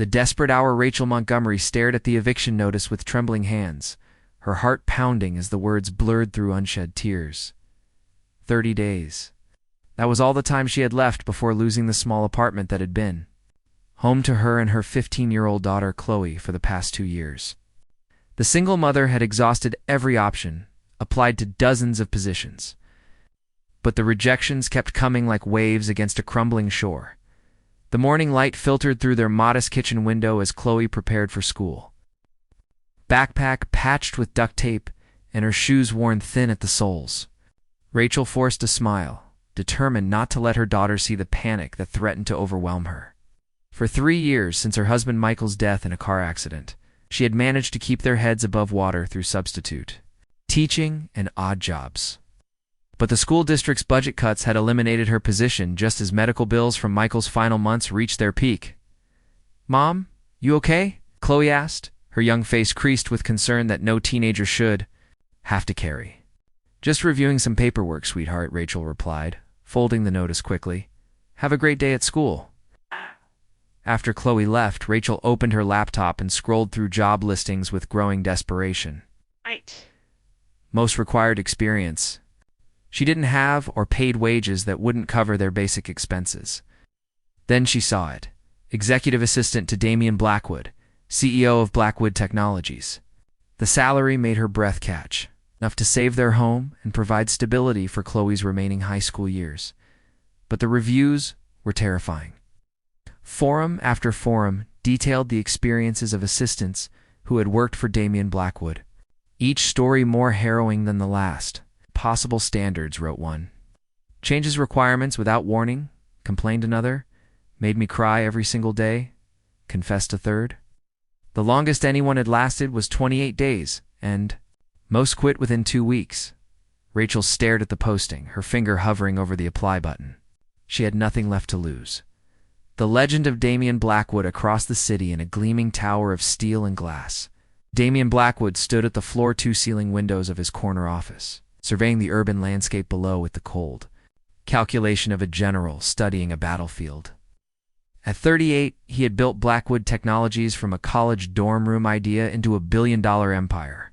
The desperate hour Rachel Montgomery stared at the eviction notice with trembling hands, her heart pounding as the words blurred through unshed tears. 30 days. That was all the time she had left before losing the small apartment that had been home to her and her 15-year-old daughter Chloe for the past 2 years. The single mother had exhausted every option, applied to dozens of positions. But the rejections kept coming like waves against a crumbling shore. The morning light filtered through their modest kitchen window as Chloe prepared for school. Backpack patched with duct tape and her shoes worn thin at the soles. Rachel forced a smile, determined not to let her daughter see the panic that threatened to overwhelm her. For 3 years since her husband Michael's death in a car accident, she had managed to keep their heads above water through substitute teaching and odd jobs. But the school district's budget cuts had eliminated her position just as medical bills from Michael's final months reached their peak. "Mom, you okay?" Chloe asked, her young face creased with concern that no teenager should have to carry. "Just reviewing some paperwork, sweetheart," Rachel replied, folding the notice quickly. "Have a great day at school." After Chloe left, Rachel opened her laptop and scrolled through job listings with growing desperation. Most required experience. She didn't have or paid wages that wouldn't cover their basic expenses. Then she saw it. Executive assistant to Damian Blackwood, CEO of Blackwood Technologies. The salary made her breath catch, enough to save their home and provide stability for Chloe's remaining high school years. But the reviews were terrifying. Forum after forum detailed the experiences of assistants who had worked for Damian Blackwood, each story more harrowing than the last. "Possible standards," wrote one. "Changes requirements without warning," complained another. "Made me cry every single day," confessed a third. The longest anyone had lasted was 28 days, and most quit within 2 weeks. Rachel stared at the posting, her finger hovering over the apply button. She had nothing left to lose. The legend of Damian Blackwood across the city in a gleaming tower of steel and glass. Damian Blackwood stood at the floor-to-ceiling windows of his corner office, surveying the urban landscape below with the cold calculation of a general studying a battlefield. At 38, he had built Blackwood Technologies from a college dorm room idea into a billion-dollar empire,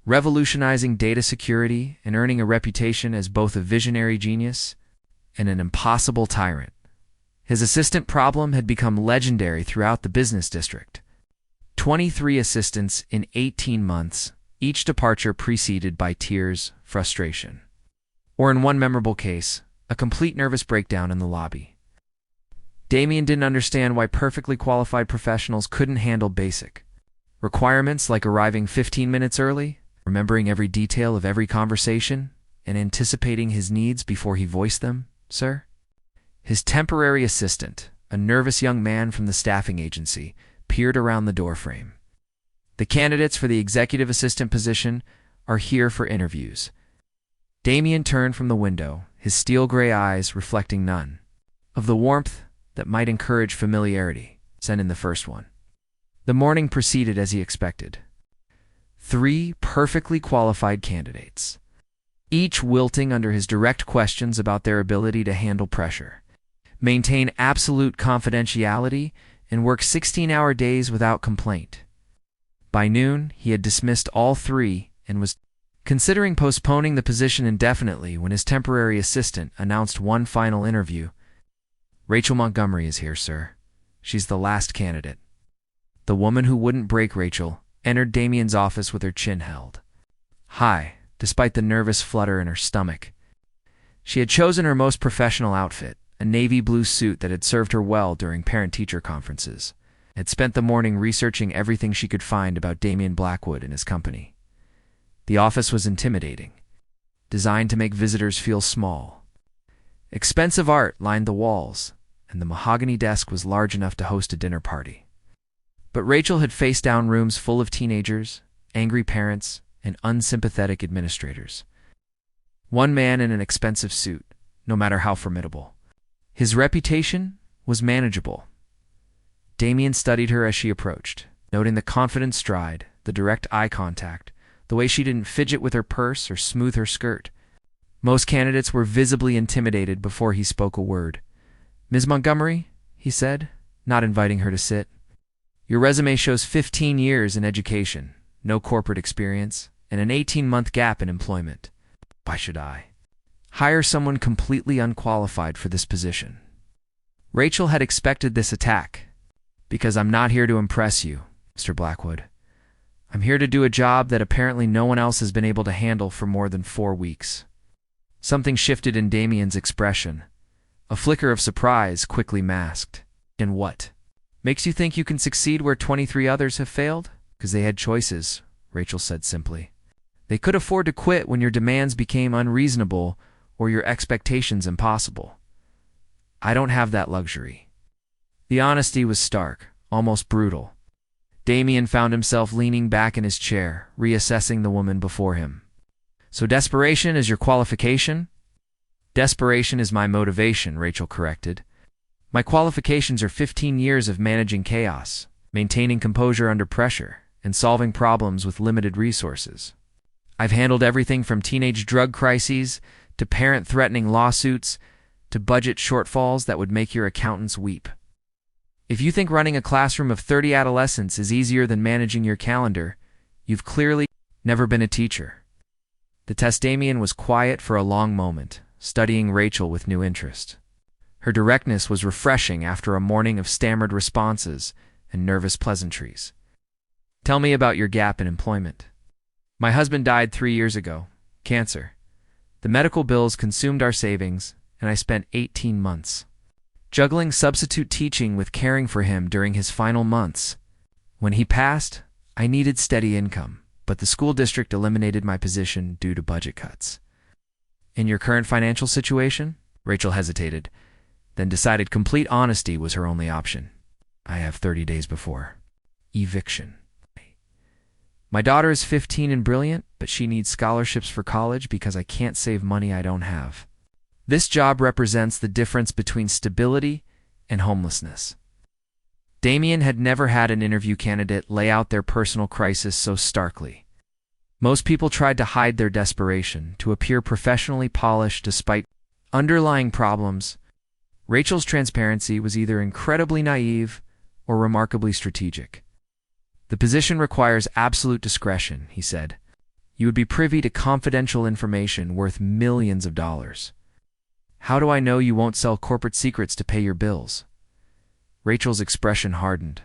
revolutionizing data security and earning a reputation as both a visionary genius and an impossible tyrant. His assistant problem had become legendary throughout the business district. 23 assistants in 18 months, each departure preceded by tears, frustration, or in one memorable case, a complete nervous breakdown in the lobby. Damian didn't understand why perfectly qualified professionals couldn't handle basic requirements like arriving 15 minutes early, remembering every detail of every conversation, and anticipating his needs before he voiced them, sir. His temporary assistant, a nervous young man from the staffing agency, peered around the doorframe. "The candidates for the executive assistant position are here for interviews." Damian turned from the window, his steel-gray eyes reflecting none of the warmth that might encourage familiarity. "Send in the first one." The morning proceeded as he expected. 3 perfectly qualified candidates, each wilting under his direct questions about their ability to handle pressure, maintain absolute confidentiality, and work 16-hour days without complaint. By noon, he had dismissed all 3 and was considering postponing the position indefinitely when his temporary assistant announced one final interview. "Rachel Montgomery is here, sir. She's the last candidate." The woman who wouldn't break Rachel entered Damian's office with her chin held high, despite the nervous flutter in her stomach. She had chosen her most professional outfit, a navy blue suit that had served her well during parent-teacher conferences, had spent the morning researching everything she could find about Damian Blackwood and his company. The office was intimidating, designed to make visitors feel small. Expensive art lined the walls, and the mahogany desk was large enough to host a dinner party. But Rachel had faced down rooms full of teenagers, angry parents, and unsympathetic administrators. One man in an expensive suit, no matter how formidable. His reputation was manageable. Damian studied her as she approached, noting the confident stride, the direct eye contact, the way she didn't fidget with her purse or smooth her skirt. Most candidates were visibly intimidated before he spoke a word. "Ms. Montgomery," he said, not inviting her to sit. Your resume shows 15 years in education, no corporate experience, and an 18-month gap in employment. Why should I hire someone completely unqualified for this position? Rachel had expected this attack. Because I'm not here to impress you, Mr. Blackwood. I'm here to do a job that apparently no one else has been able to handle for more than 4 weeks. Something shifted in Damien's expression. A flicker of surprise quickly masked. And what? Makes you think you can succeed where 23 others have failed? Because they had choices, Rachel said simply. They could afford to quit when your demands became unreasonable or your expectations impossible. I don't have that luxury. The honesty was stark, almost brutal. Damien found himself leaning back in his chair, reassessing the woman before him. So desperation is your qualification? Desperation is my motivation, Rachel corrected. My qualifications are 15 years of managing chaos, maintaining composure under pressure, and solving problems with limited resources. I've handled everything from teenage drug crises to parent-threatening lawsuits to budget shortfalls that would make your accountants weep. If you think running a classroom of 30 adolescents is easier than managing your calendar, you've clearly never been a teacher. The Damien was quiet for a long moment, studying Rachel with new interest. Her directness was refreshing after a morning of stammered responses and nervous pleasantries. Tell me about your gap in employment. My husband died 3 years ago, cancer. The medical bills consumed our savings, and I spent 18 months juggling substitute teaching with caring for him during his final months. When he passed, I needed steady income, but the school district eliminated my position due to budget cuts. In your current financial situation? Rachel hesitated, then decided complete honesty was her only option. I have 30 days before eviction. My daughter is 15 and brilliant, but she needs scholarships for college because I can't save money I don't have. This job represents the difference between stability and homelessness. Damien had never had an interview candidate lay out their personal crisis so starkly. Most people tried to hide their desperation, to appear professionally polished despite underlying problems. Rachel's transparency was either incredibly naive or remarkably strategic. The position requires absolute discretion, he said. You would be privy to confidential information worth millions of dollars. How do I know you won't sell corporate secrets to pay your bills? Rachel's expression hardened.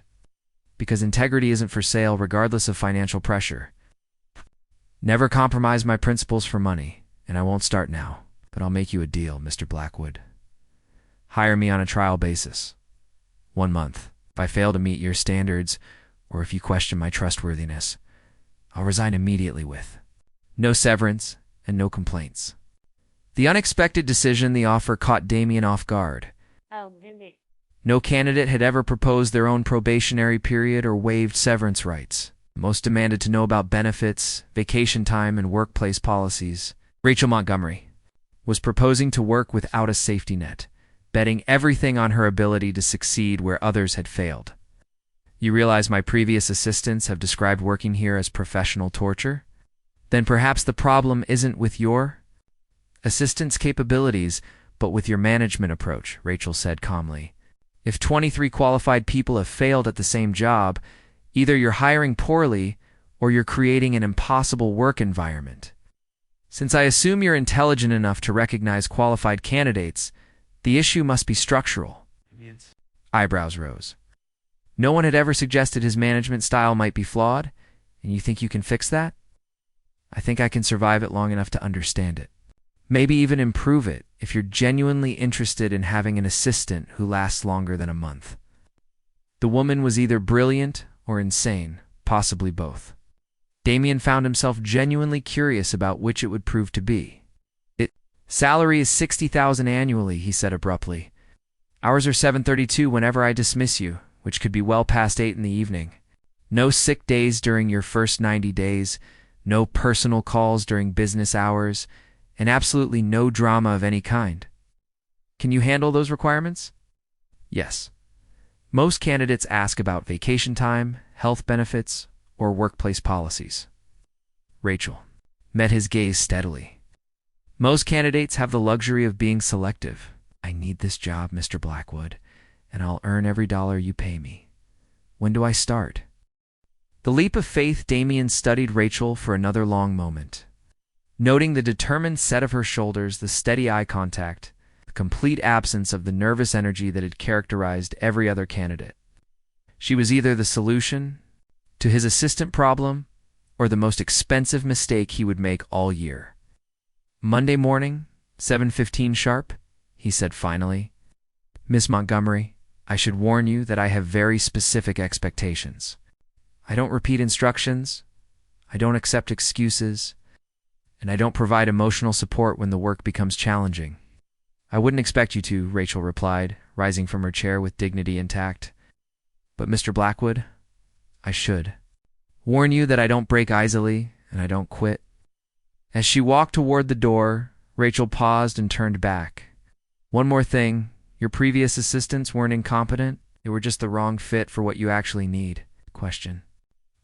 Because integrity isn't for sale regardless of financial pressure. Never compromise my principles for money, and I won't start now, but I'll make you a deal, Mr. Blackwood. Hire me on a trial basis. 1 month. If I fail to meet your standards, or if you question my trustworthiness, I'll resign immediately with no severance and no complaints. The unexpected decision, the offer, caught Damien off guard. No candidate had ever proposed their own probationary period or waived severance rights. Most demanded to know about benefits, vacation time, and workplace policies. Rachel Montgomery was proposing to work without a safety net, betting everything on her ability to succeed where others had failed. You realize my previous assistants have described working here as professional torture? Then perhaps the problem isn't with your assistant's capabilities, but with your management approach, Rachel said calmly. If 23 qualified people have failed at the same job, either you're hiring poorly or you're creating an impossible work environment. Since I assume you're intelligent enough to recognize qualified candidates, the issue must be structural. Eyebrows rose. No one had ever suggested his management style might be flawed, and you think you can fix that? I think I can survive it long enough to understand it. Maybe even improve it if you're genuinely interested in having an assistant who lasts longer than a month. The woman was either brilliant or insane, possibly both. Damien found himself genuinely curious about which it would prove to be. Salary is $60,000 annually, he said abruptly. Hours are 7:32 whenever I dismiss you, which could be well past 8 in the evening. No sick days during your first 90 days, no personal calls during business hours, and absolutely no drama of any kind. Can you handle those requirements? Yes. Most candidates ask about vacation time, health benefits, or workplace policies. Rachel met his gaze steadily. Most candidates have the luxury of being selective. I need this job, Mr. Blackwood, and I'll earn every dollar you pay me. When do I start? The leap of faith. Damien studied Rachel for another long moment, noting the determined set of her shoulders, the steady eye contact, the complete absence of the nervous energy that had characterized every other candidate. She was either the solution to his assistant problem or the most expensive mistake he would make all year. Monday morning, 7:15 sharp, he said finally. Miss Montgomery, I should warn you that I have very specific expectations. I don't repeat instructions, I don't accept excuses, and I don't provide emotional support when the work becomes challenging. I wouldn't expect you to, Rachel replied, rising from her chair with dignity intact. But Mr. Blackwood, I should warn you that I don't break easily and I don't quit. As she walked toward the door, Rachel paused and turned back. One more thing, your previous assistants weren't incompetent, they were just the wrong fit for what you actually need. Question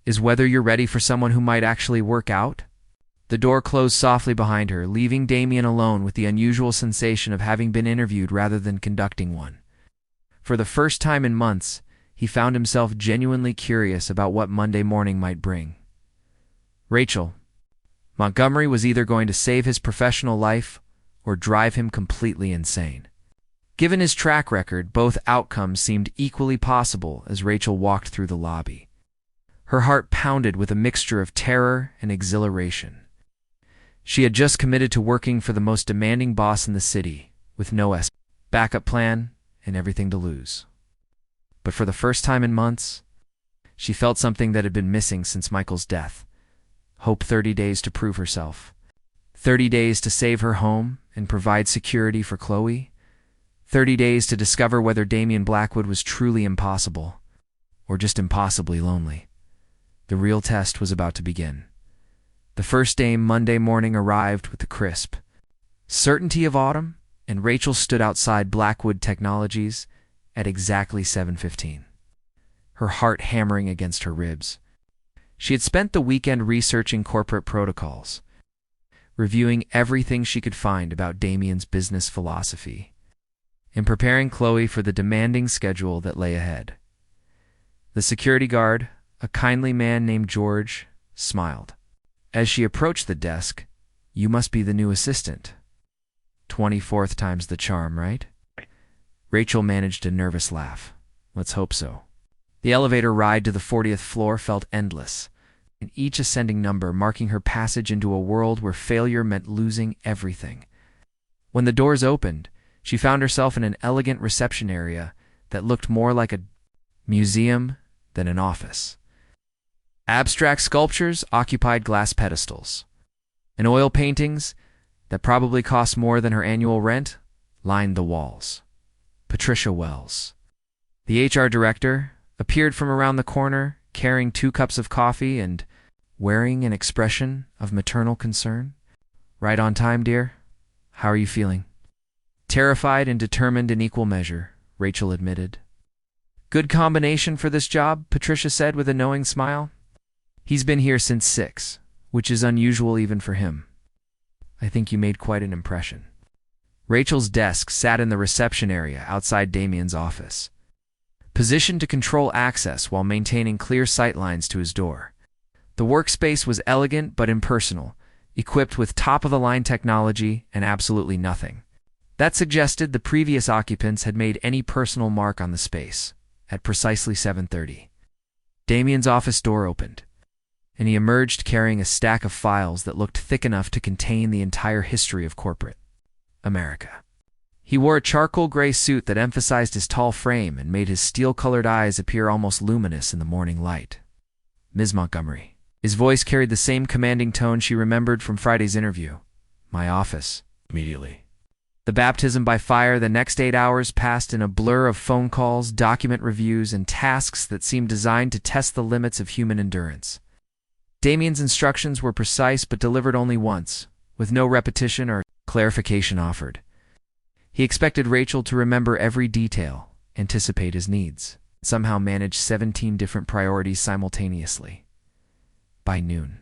is whether you're ready for someone who might actually work out? The door closed softly behind her, leaving Damien alone with the unusual sensation of having been interviewed rather than conducting one. For the first time in months, he found himself genuinely curious about what Monday morning might bring. Rachel. Montgomery was either going to save his professional life or drive him completely insane. Given his track record, both outcomes seemed equally possible as Rachel walked through the lobby. Her heart pounded with a mixture of terror and exhilaration. She had just committed to working for the most demanding boss in the city, with no backup plan and everything to lose. But for the first time in months, she felt something that had been missing since Michael's death. Hope. 30 days to prove herself. 30 days to save her home and provide security for Chloe. 30 days to discover whether Damien Blackwood was truly impossible, or just impossibly lonely. The real test was about to begin. The first day, Monday morning, arrived with the crisp certainty of autumn, and Rachel stood outside Blackwood Technologies at exactly 7:15, her heart hammering against her ribs. She had spent the weekend researching corporate protocols, reviewing everything she could find about Damien's business philosophy, and preparing Chloe for the demanding schedule that lay ahead. The security guard, a kindly man named George, smiled. As she approached the desk, "You must be the new assistant. 24th time's the charm, right?" Rachel managed a nervous laugh. "Let's hope so." The elevator ride to the 40th floor felt endless, and each ascending number marking her passage into a world where failure meant losing everything. When the doors opened, she found herself in an elegant reception area that looked more like a museum than an office. Abstract sculptures occupied glass pedestals, and oil paintings that probably cost more than her annual rent lined the walls. Patricia Wells, the HR director, appeared from around the corner, carrying 2 cups of coffee and wearing an expression of maternal concern. "Right on time, dear. How are you feeling?" "Terrified and determined in equal measure," Rachel admitted. "Good combination for this job," Patricia said with a knowing smile. "He's been here since 6, which is unusual even for him. I think you made quite an impression." Rachel's desk sat in the reception area outside Damien's office, positioned to control access while maintaining clear sightlines to his door. The workspace was elegant but impersonal, equipped with top-of-the-line technology and absolutely nothing that suggested the previous occupants had made any personal mark on the space. At precisely 7:30, Damien's office door opened, and he emerged carrying a stack of files that looked thick enough to contain the entire history of corporate America. He wore a charcoal gray suit that emphasized his tall frame and made his steel-colored eyes appear almost luminous in the morning light. "Ms. Montgomery." His voice carried the same commanding tone she remembered from Friday's interview. "My office." Immediately. The baptism by fire. The next 8 hours passed in a blur of phone calls, document reviews, and tasks that seemed designed to test the limits of human endurance. Damien's instructions were precise but delivered only once, with no repetition or clarification offered. He expected Rachel to remember every detail, anticipate his needs, and somehow manage 17 different priorities simultaneously. By noon,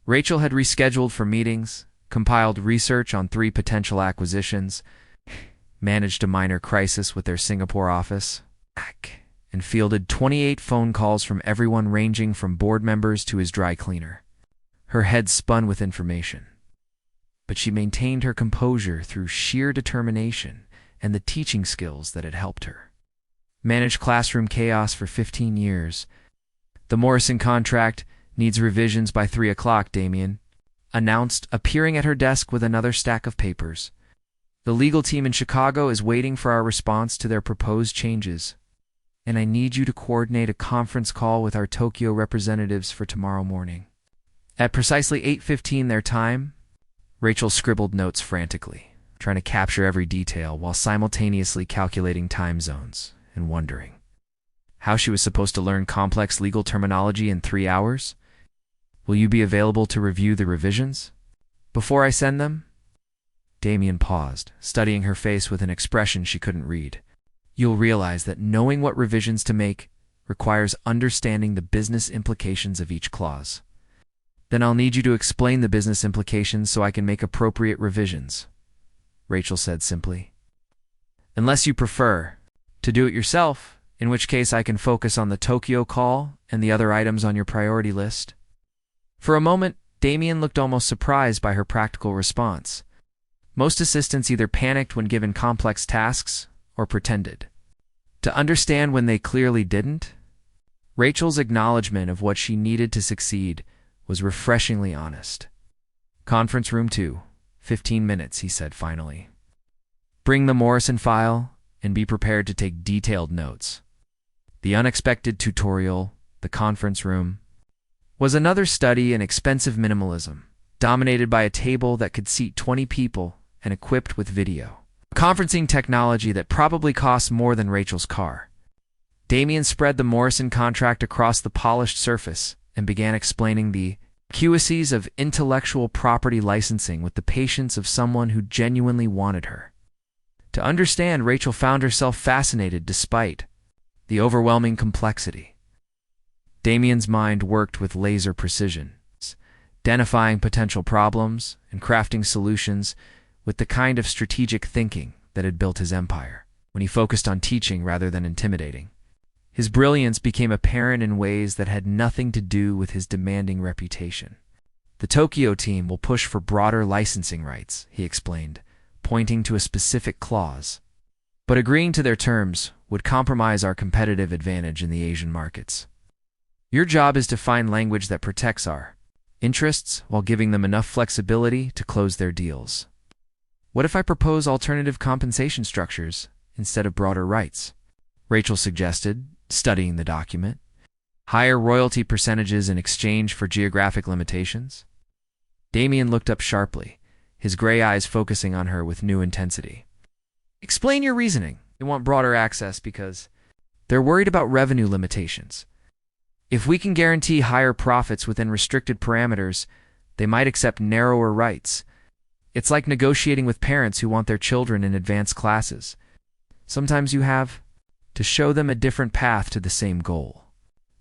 Rachel had rescheduled for meetings, compiled research on 3 potential acquisitions, managed a minor crisis with their Singapore office, and fielded 28 phone calls from everyone ranging from board members to his dry cleaner. Her head spun with information. But she maintained her composure through sheer determination and the teaching skills that had helped her. Managed classroom chaos for 15 years. The Morrison contract needs revisions by 3 o'clock, Damien announced, appearing at her desk with another stack of papers. The legal team in Chicago is waiting for our response to their proposed changes, and I need you to coordinate a conference call with our Tokyo representatives for tomorrow morning. At precisely 8:15 their time, Rachel scribbled notes frantically, trying to capture every detail while simultaneously calculating time zones and wondering how she was supposed to learn complex legal terminology in 3 hours. Will you be available to review the revisions before I send them? Damien paused, studying her face with an expression she couldn't read. You'll realize that knowing what revisions to make requires understanding the business implications of each clause. Then I'll need you to explain the business implications so I can make appropriate revisions, Rachel said simply. Unless you prefer to do it yourself, in which case I can focus on the Tokyo call and the other items on your priority list. For a moment, Damien looked almost surprised by her practical response. Most assistants either panicked when given complex tasks or pretended to understand when they clearly didn't. Rachel's acknowledgement of what she needed to succeed was refreshingly honest. Conference room 2, 15 minutes, he said finally. Bring the Morrison file and be prepared to take detailed notes. The unexpected tutorial, the conference room, was another study in expensive minimalism, dominated by a table that could seat 20 people and equipped with video. Conferencing technology that probably cost more than Rachel's car. Damien spread the Morrison contract across the polished surface and began explaining the intricacies of intellectual property licensing with the patience of someone who genuinely wanted her to understand. Rachel found herself fascinated despite the overwhelming complexity. Damien's mind worked with laser precision, identifying potential problems and crafting solutions with the kind of strategic thinking that had built his empire. When he focused on teaching rather than intimidating, his brilliance became apparent in ways that had nothing to do with his demanding reputation. The Tokyo team will push for broader licensing rights, he explained, pointing to a specific clause. But agreeing to their terms would compromise our competitive advantage in the Asian markets. Your job is to find language that protects our interests while giving them enough flexibility to close their deals. What if I propose alternative compensation structures instead of broader rights? Rachel suggested, studying the document. Higher royalty percentages in exchange for geographic limitations? Damien looked up sharply, his gray eyes focusing on her with new intensity. Explain your reasoning. They want broader access because they're worried about revenue limitations. If we can guarantee higher profits within restricted parameters, they might accept narrower rights. It's like negotiating with parents who want their children in advanced classes. Sometimes you have to show them a different path to the same goal.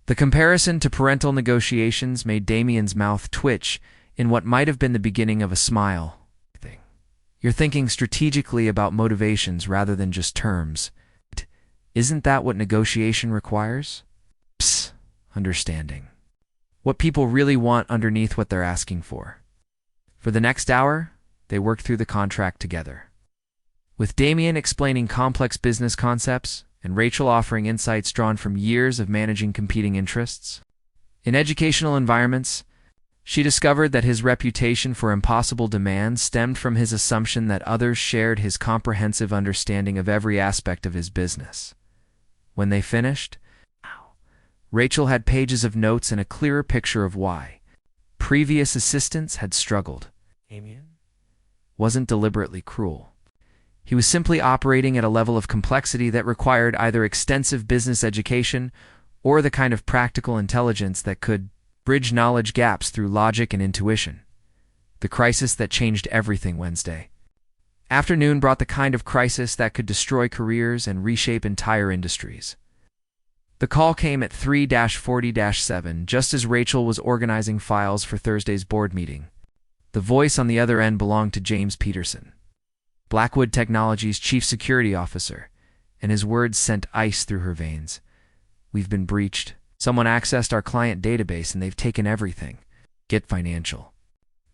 The comparison to parental negotiations made Damien's mouth twitch in what might have been the beginning of a smile. You're thinking strategically about motivations rather than just terms. Isn't that what negotiation requires? Psst. Understanding what people really want underneath what they're asking for. For the next hour, they worked through the contract together, with Damien explaining complex business concepts and Rachel offering insights drawn from years of managing competing interests. In educational environments, she discovered that his reputation for impossible demands stemmed from his assumption that others shared his comprehensive understanding of every aspect of his business. When they finished, Rachel had pages of notes and a clearer picture of why previous assistants had struggled. Damien wasn't deliberately cruel. He was simply operating at a level of complexity that required either extensive business education or the kind of practical intelligence that could bridge knowledge gaps through logic and intuition. The crisis that changed everything Wednesday afternoon brought the kind of crisis that could destroy careers and reshape entire industries. The call came at 3:40-7, just as Rachel was organizing files for Thursday's board meeting. The voice on the other end belonged to James Peterson, Blackwood Technologies' chief security officer, and his words sent ice through her veins. we've been breached. Someone accessed our client database and they've taken everything. Get financial.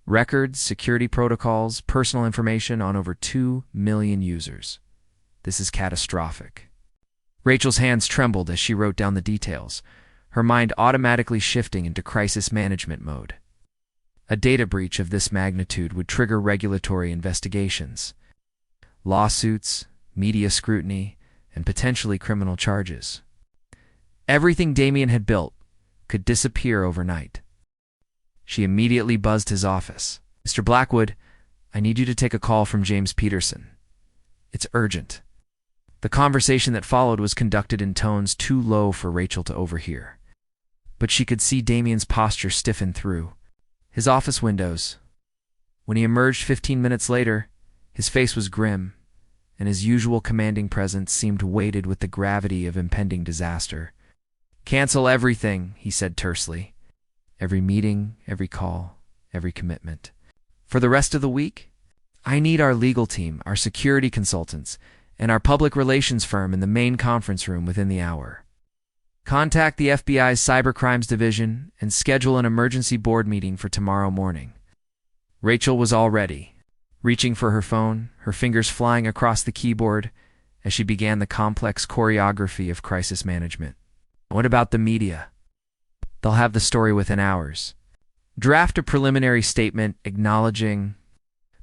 Records, security protocols, personal information on over 2 million users. This is catastrophic. Rachel's hands trembled as she wrote down the details, her mind automatically shifting into crisis management mode. A data breach of this magnitude would trigger regulatory investigations, lawsuits, media scrutiny, and potentially criminal charges. Everything Damien had built could disappear overnight. She immediately buzzed his office. "Mr. Blackwood, I need you to take a call from James Peterson. It's urgent." The conversation that followed was conducted in tones too low for Rachel to overhear. But she could see Damien's posture stiffen through his office windows. When he emerged 15 minutes later, his face was grim, and his usual commanding presence seemed weighted with the gravity of impending disaster. "Cancel everything," he said tersely. "Every meeting, every call, every commitment. For the rest of the week, I need our legal team, our security consultants, and our public relations firm in the main conference room within the hour. Contact the FBI's Cybercrimes Division and schedule an emergency board meeting for tomorrow morning." Rachel was all ready, reaching for her phone, her fingers flying across the keyboard as she began the complex choreography of crisis management. "What about the media? They'll have the story within hours. Draft a preliminary statement acknowledging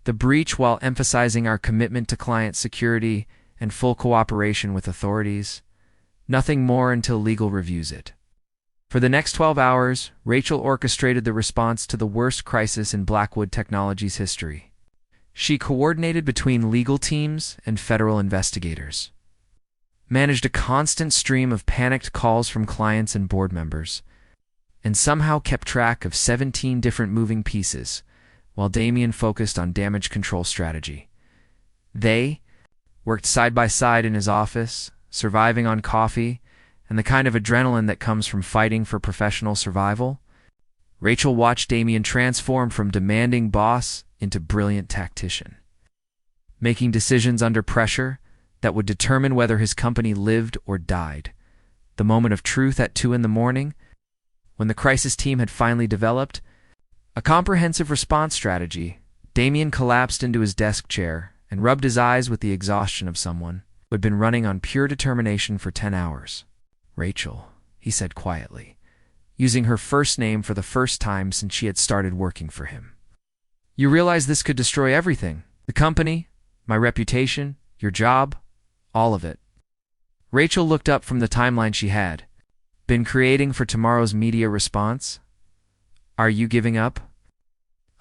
the breach while emphasizing our commitment to client security and full cooperation with authorities. Nothing more until legal reviews it." For the next 12 hours, Rachel orchestrated the response to the worst crisis in Blackwood Technologies' history. She coordinated between legal teams and federal investigators, managed a constant stream of panicked calls from clients and board members, and somehow kept track of 17 different moving pieces while Damien focused on damage control strategy. They worked side by side in his office, surviving on coffee and the kind of adrenaline that comes from fighting for professional survival. Rachel watched Damien transform from demanding boss into brilliant tactician, making decisions under pressure that would determine whether his company lived or died. The moment of truth at 2 a.m, when the crisis team had finally developed a comprehensive response strategy, Damien collapsed into his desk chair and rubbed his eyes with the exhaustion of someone who had been running on pure determination for 10 hours. "Rachel," he said quietly, using her first name for the first time since she had started working for him. "You realize this could destroy everything? The company, my reputation, your job, all of it." Rachel looked up from the timeline she had been creating for tomorrow's media response. "Are you giving up?"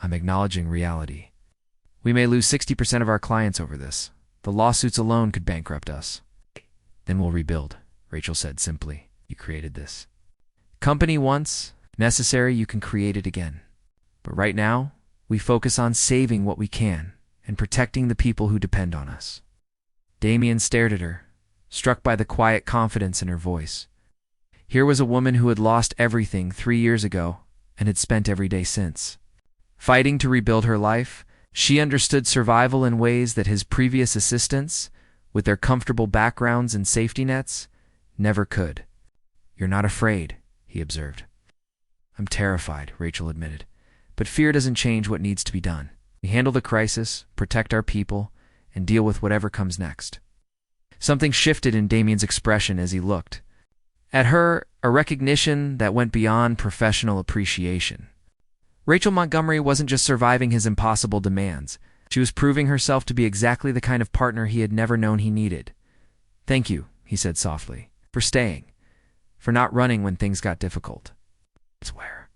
"I'm acknowledging reality. We may lose 60% of our clients over this. The lawsuits alone could bankrupt us." "Then we'll rebuild," Rachel said simply. "You created this company once. If necessary, you can create it again. But right now, we focus on saving what we can and protecting the people who depend on us." Damien stared at her, struck by the quiet confidence in her voice. Here was a woman who had lost everything 3 years ago and had spent every day since fighting to rebuild her life. She understood survival in ways that his previous assistants, with their comfortable backgrounds and safety nets, never could. "You're not afraid," he observed. "I'm terrified," Rachel admitted. "But fear doesn't change what needs to be done. We handle the crisis, protect our people, and deal with whatever comes next." Something shifted in Damien's expression as he looked at her, a recognition that went beyond professional appreciation. Rachel Montgomery wasn't just surviving his impossible demands. She was proving herself to be exactly the kind of partner he had never known he needed. "Thank you," he said softly, "for staying, for not running when things got difficult." "Where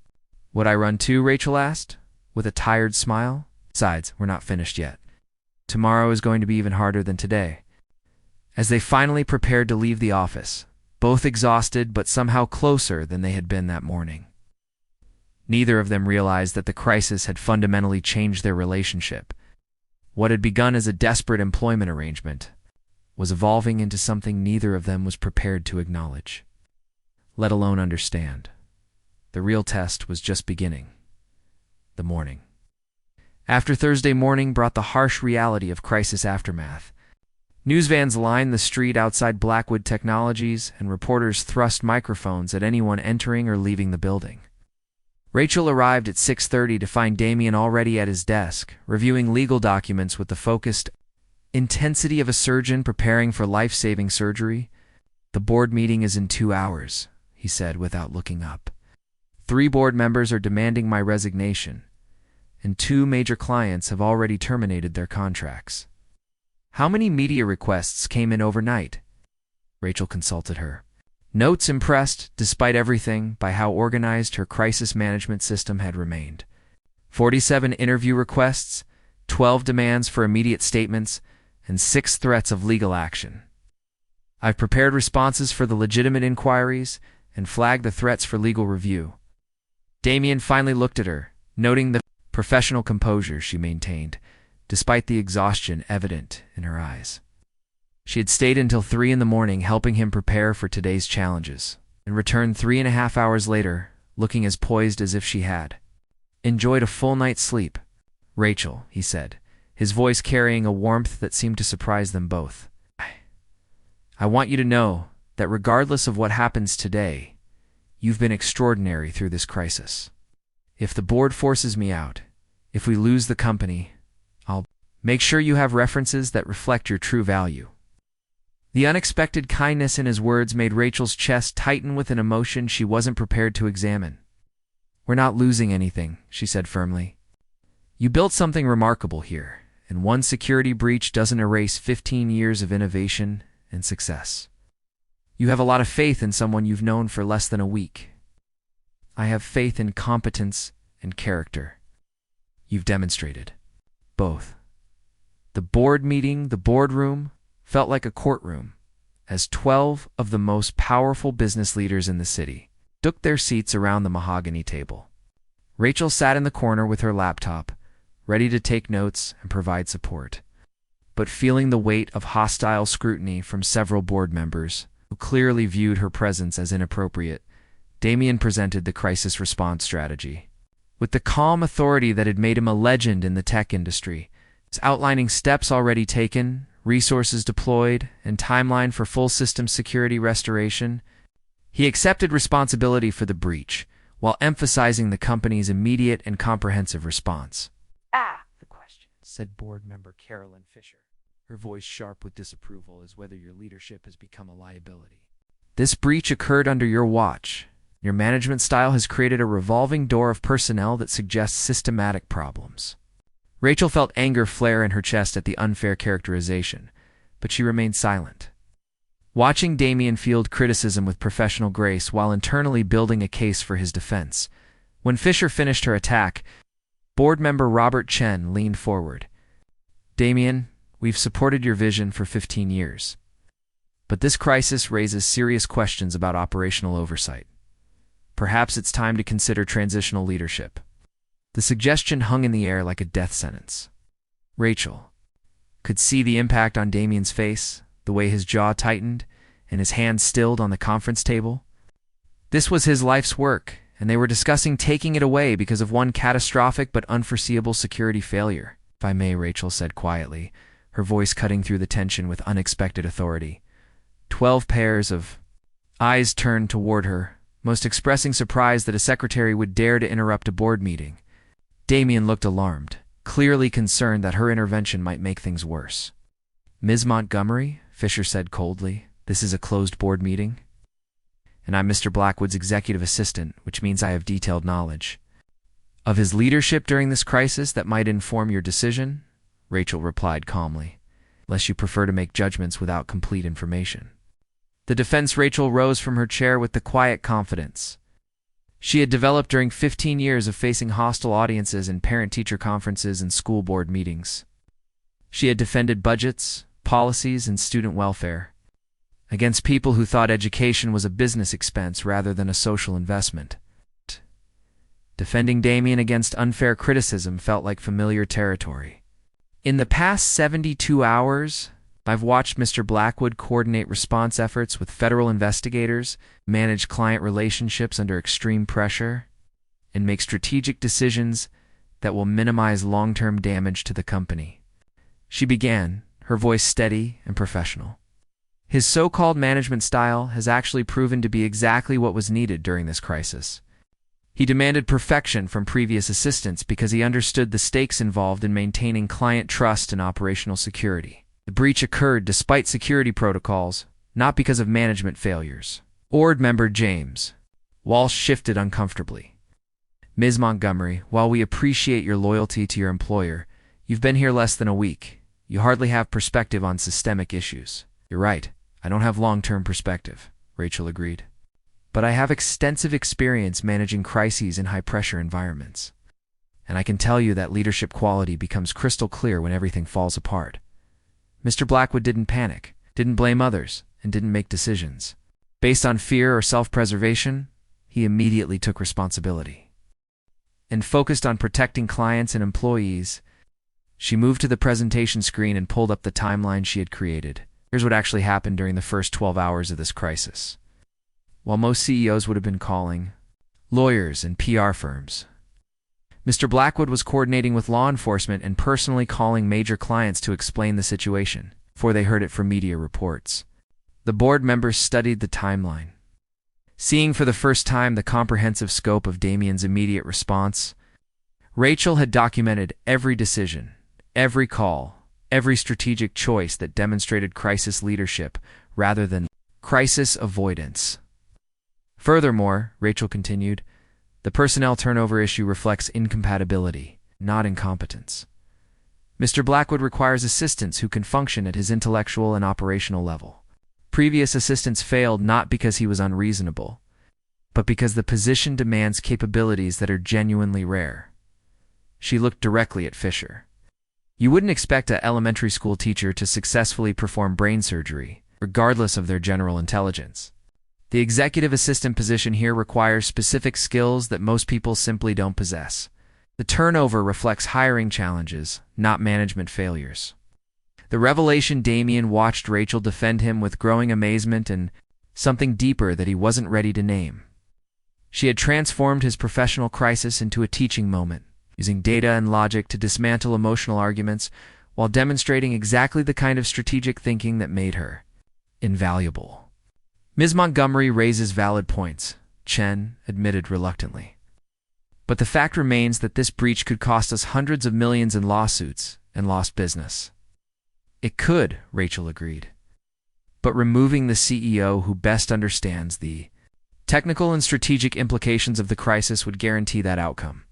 would I run to?" Rachel asked, with a tired smile. "Besides, we're not finished yet. Tomorrow is going to be even harder than today." As they finally prepared to leave the office, both exhausted but somehow closer than they had been that morning, neither of them realized that the crisis had fundamentally changed their relationship. What had begun as a desperate employment arrangement was evolving into something neither of them was prepared to acknowledge, let alone understand. The real test was just beginning. The morning after Thursday morning brought the harsh reality of crisis aftermath. News vans lined the street outside Blackwood Technologies, and reporters thrust microphones at anyone entering or leaving the building. Rachel arrived at 6:30 to find Damien already at his desk, reviewing legal documents with the focused intensity of a surgeon preparing for life-saving surgery. "The board meeting is in 2 hours," he said without looking up. "3 board members are demanding my resignation, and 2 major clients have already terminated their contracts." "How many media requests came in overnight?" Rachel consulted her notes, impressed, despite everything, by how organized her crisis management system had remained. 47 interview requests, 12 demands for immediate statements, and 6 threats of legal action. "I've prepared responses for the legitimate inquiries and flagged the threats for legal review." Damien finally looked at her, noting the professional composure she maintained, despite the exhaustion evident in her eyes. She had stayed until 3 in the morning helping him prepare for today's challenges, and returned 3.5 hours later, looking as poised as if she had enjoyed a full night's sleep. "Rachel," he said, his voice carrying a warmth that seemed to surprise them both. "I want you to know that regardless of what happens today, you've been extraordinary through this crisis. If the board forces me out, if we lose the company, I'll make sure you have references that reflect your true value." The unexpected kindness in his words made Rachel's chest tighten with an emotion she wasn't prepared to examine. "We're not losing anything," she said firmly. "You built something remarkable here, and one security breach doesn't erase 15 years of innovation and success. You have a lot of faith in someone you've known for less than a week. I have faith in competence and character. You've demonstrated both." The board meeting, the boardroom, felt like a courtroom, as 12 of the most powerful business leaders in the city took their seats around the mahogany table. Rachel sat in the corner with her laptop, ready to take notes and provide support, but feeling the weight of hostile scrutiny from several board members who clearly viewed her presence as inappropriate. Damien presented the crisis response strategy with the calm authority that had made him a legend in the tech industry, outlining steps already taken, resources deployed, and timeline for full system security restoration. He accepted responsibility for the breach, while emphasizing the company's immediate and comprehensive response. The question, said board member Carolyn Fisher, her voice sharp with disapproval, is whether your leadership has become a liability. "This breach occurred under your watch. Your management style has created a revolving door of personnel that suggests systematic problems." Rachel felt anger flare in her chest at the unfair characterization, but she remained silent, watching Damien field criticism with professional grace while internally building a case for his defense. When Fisher finished her attack, board member Robert Chen leaned forward. "Damien, we've supported your vision for 15 years. But this crisis raises serious questions about operational oversight. Perhaps it's time to consider transitional leadership." The suggestion hung in the air like a death sentence. Rachel could see the impact on Damien's face, the way his jaw tightened and his hands stilled on the conference table. This was his life's work, and they were discussing taking it away because of one catastrophic but unforeseeable security failure. "If I may," Rachel said quietly, her voice cutting through the tension with unexpected authority. 12 pairs of eyes turned toward her, most expressing surprise that a secretary would dare to interrupt a board meeting. Damien looked alarmed, clearly concerned that her intervention might make things worse. "Ms. Montgomery," Fisher said coldly, "this is a closed board meeting, and I'm Mr. Blackwood's executive assistant, which means I have detailed knowledge of his leadership during this crisis that might inform your decision," Rachel replied calmly, "unless you prefer to make judgments without complete information." The defense. Rachel rose from her chair with the quiet confidence she had developed during 15 years of facing hostile audiences in parent-teacher conferences and school board meetings. She had defended budgets, policies, and student welfare against people who thought education was a business expense rather than a social investment. Defending Damien against unfair criticism felt like familiar territory. "In the past 72 hours, I've watched Mr. Blackwood coordinate response efforts with federal investigators, manage client relationships under extreme pressure, and make strategic decisions that will minimize long-term damage to the company." She began, her voice steady and professional. His so-called management style has actually proven to be exactly what was needed during this crisis. He demanded perfection from previous assistants because he understood the stakes involved in maintaining client trust and operational security. The breach occurred despite security protocols, not because of management failures. Board member James. Walsh shifted uncomfortably. Ms. Montgomery, while we appreciate your loyalty to your employer, you've been here less than a week. You hardly have perspective on systemic issues. You're right. I don't have long-term perspective, Rachel agreed. But I have extensive experience managing crises in high-pressure environments. And I can tell you that leadership quality becomes crystal clear when everything falls apart. Mr. Blackwood didn't panic, didn't blame others, and didn't make decisions based on fear or self-preservation. He immediately took responsibility and focused on protecting clients and employees. She moved to the presentation screen and pulled up the timeline she had created. Here's what actually happened during the first 12 hours of this crisis. While most CEOs would have been calling lawyers and PR firms, Mr. Blackwood was coordinating with law enforcement and personally calling major clients to explain the situation before they heard it from media reports. The board members studied the timeline, seeing for the first time the comprehensive scope of Damien's immediate response. Rachel had documented every decision, every call, every strategic choice that demonstrated crisis leadership rather than crisis avoidance. Furthermore, Rachel continued, the personnel turnover issue reflects incompatibility, not incompetence. Mr. Blackwood requires assistants who can function at his intellectual and operational level. Previous assistants failed not because he was unreasonable, but because the position demands capabilities that are genuinely rare. She looked directly at Fisher. You wouldn't expect an elementary school teacher to successfully perform brain surgery, regardless of their general intelligence. The executive assistant position here requires specific skills that most people simply don't possess. The turnover reflects hiring challenges, not management failures. The revelation Damien watched Rachel defend him with growing amazement and something deeper that he wasn't ready to name. She had transformed his professional crisis into a teaching moment, using data and logic to dismantle emotional arguments while demonstrating exactly the kind of strategic thinking that made her invaluable. Ms. Montgomery raises valid points, Chen admitted reluctantly. But the fact remains that this breach could cost us hundreds of millions in lawsuits and lost business. It could, Rachel agreed. But removing the CEO who best understands the technical and strategic implications of the crisis would guarantee that outcome.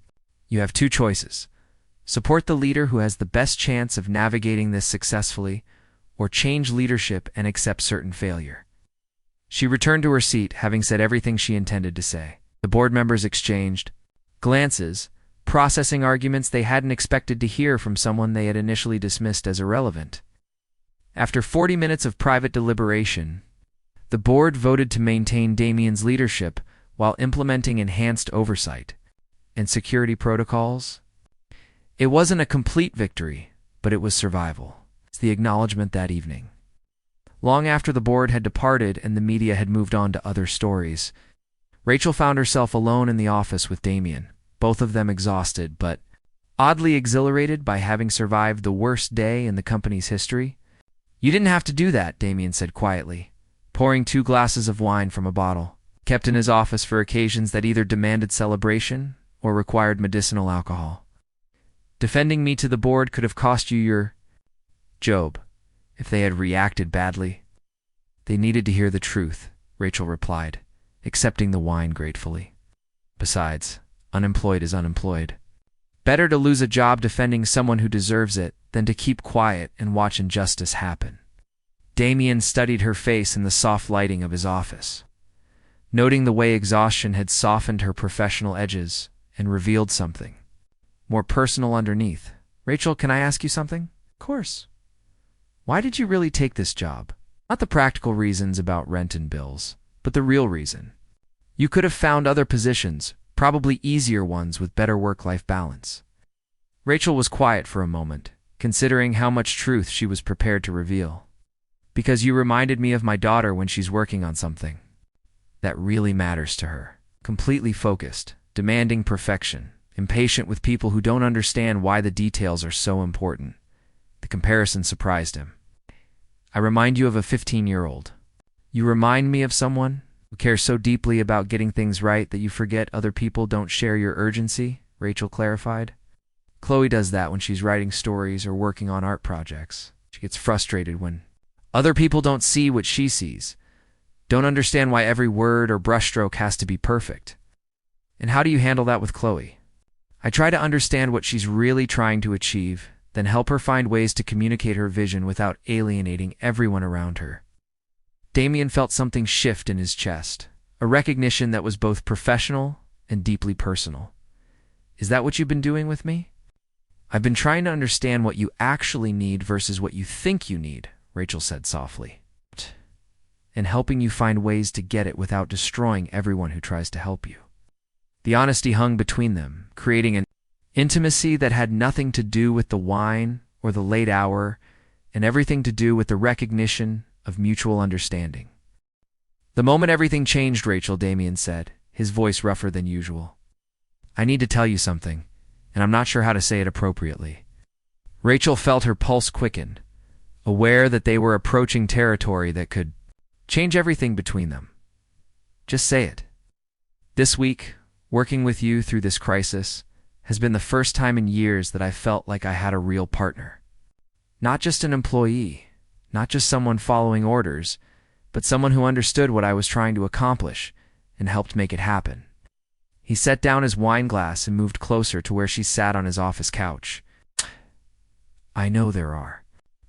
You have two choices. Support the leader who has the best chance of navigating this successfully, or change leadership and accept certain failure. She returned to her seat, having said everything she intended to say. The board members exchanged glances, processing arguments they hadn't expected to hear from someone they had initially dismissed as irrelevant. After 40 minutes of private deliberation, the board voted to maintain Damien's leadership while implementing enhanced oversight and security protocols. It wasn't a complete victory, but it was survival. It's the acknowledgement that evening. Long after the board had departed and the media had moved on to other stories, Rachel found herself alone in the office with Damien, both of them exhausted but oddly exhilarated by having survived the worst day in the company's history. You didn't have to do that, Damien said quietly, pouring 2 glasses of wine from a bottle, kept in his office for occasions that either demanded celebration or required medicinal alcohol. Defending me to the board could have cost you your job. If they had reacted badly. They needed to hear the truth, Rachel replied, accepting the wine gratefully. Besides, unemployed is unemployed. Better to lose a job defending someone who deserves it than to keep quiet and watch injustice happen. Damien studied her face in the soft lighting of his office, noting the way exhaustion had softened her professional edges and revealed something more personal underneath. Rachel, can I ask you something? Of course. Why did you really take this job? Not the practical reasons about rent and bills, but the real reason. You could have found other positions, probably easier ones with better work-life balance. Rachel was quiet for a moment, considering how much truth she was prepared to reveal. Because you reminded me of my daughter when she's working on something that really matters to her. Completely focused, demanding perfection, impatient with people who don't understand why the details are so important. The comparison surprised him. I remind you of a 15-year-old. You remind me of someone who cares so deeply about getting things right that you forget other people don't share your urgency, Rachel clarified. Chloe does that when she's writing stories or working on art projects. She gets frustrated when other people don't see what she sees, don't understand why every word or brushstroke has to be perfect. And how do you handle that with Chloe? I try to understand what she's really trying to achieve, then help her find ways to communicate her vision without alienating everyone around her. Damien felt something shift in his chest, a recognition that was both professional and deeply personal. Is that what you've been doing with me? I've been trying to understand what you actually need versus what you think you need, Rachel said softly, and helping you find ways to get it without destroying everyone who tries to help you. The honesty hung between them, creating an intimacy that had nothing to do with the wine or the late hour, and everything to do with the recognition of mutual understanding. The moment everything changed, Rachel, Damien said, his voice rougher than usual. I need to tell you something, and I'm not sure how to say it appropriately. Rachel felt her pulse quicken, aware that they were approaching territory that could change everything between them. Just say it. This week, working with you through this crisis has been the first time in years that I felt like I had a real partner. Not just an employee, not just someone following orders, but someone who understood what I was trying to accomplish and helped make it happen. He set down his wine glass and moved closer to where she sat on his office couch. I know there are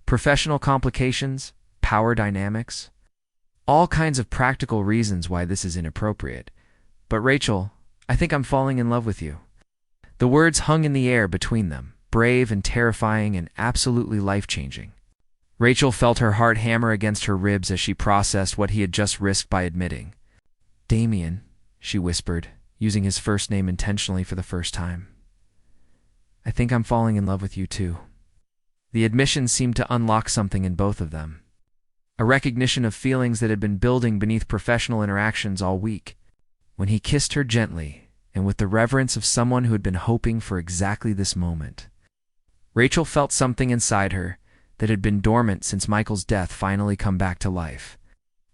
professional complications, power dynamics, all kinds of practical reasons why this is inappropriate. But Rachel, I think I'm falling in love with you. The words hung in the air between them, brave and terrifying and absolutely life-changing. Rachel felt her heart hammer against her ribs as she processed what he had just risked by admitting. Damien, she whispered, using his first name intentionally for the first time. I think I'm falling in love with you too. The admission seemed to unlock something in both of them. A recognition of feelings that had been building beneath professional interactions all week. When he kissed her gently, and with the reverence of someone who had been hoping for exactly this moment. Rachel felt something inside her that had been dormant since Michael's death finally come back to life.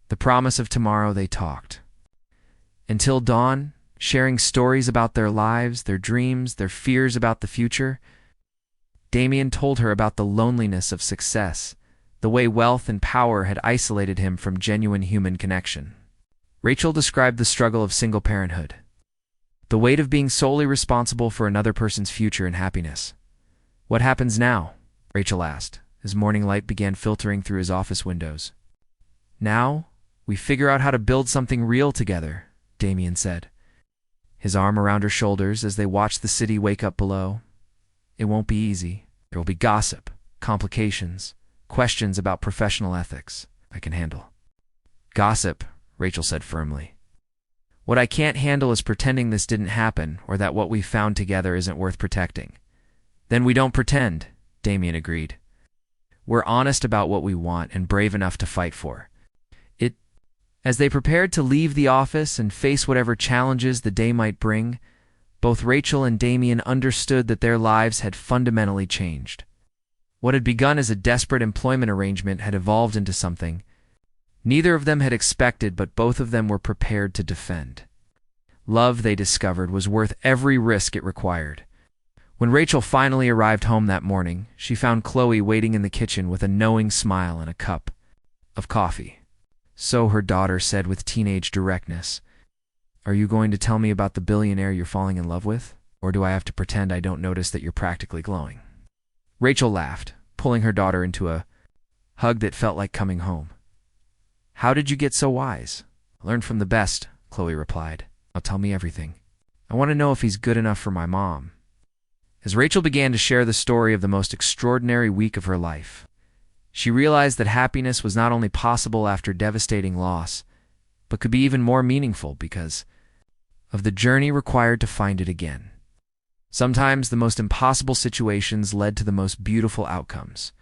The promise of tomorrow they talked. Until dawn, sharing stories about their lives, their dreams, their fears about the future, Damien told her about the loneliness of success, the way wealth and power had isolated him from genuine human connection. Rachel described the struggle of single parenthood, the weight of being solely responsible for another person's future and happiness. What happens now? Rachel asked, as morning light began filtering through his office windows. Now, we figure out how to build something real together, Damien said, his arm around her shoulders as they watched the city wake up below. It won't be easy. There will be gossip, complications, questions about professional ethics. I can handle. Gossip, Rachel said firmly. What I can't handle is pretending this didn't happen or that what we found together isn't worth protecting. Then we don't pretend, Damien agreed. We're honest about what we want and brave enough to fight for it. As they prepared to leave the office and face whatever challenges the day might bring, both Rachel and Damien understood that their lives had fundamentally changed. What had begun as a desperate employment arrangement had evolved into something neither of them had expected, but both of them were prepared to defend. Love, they discovered, was worth every risk it required. When Rachel finally arrived home that morning, she found Chloe waiting in the kitchen with a knowing smile and a cup of coffee. So her daughter said with teenage directness, Are you going to tell me about the billionaire you're falling in love with? Or do I have to pretend I don't notice that you're practically glowing? Rachel laughed, pulling her daughter into a hug that felt like coming home. How did you get so wise? I learned from the best, Chloe replied. Now tell me everything. I want to know if he's good enough for my mom. As Rachel began to share the story of the most extraordinary week of her life, she realized that happiness was not only possible after devastating loss, but could be even more meaningful because of the journey required to find it again. Sometimes the most impossible situations led to the most beautiful outcomes.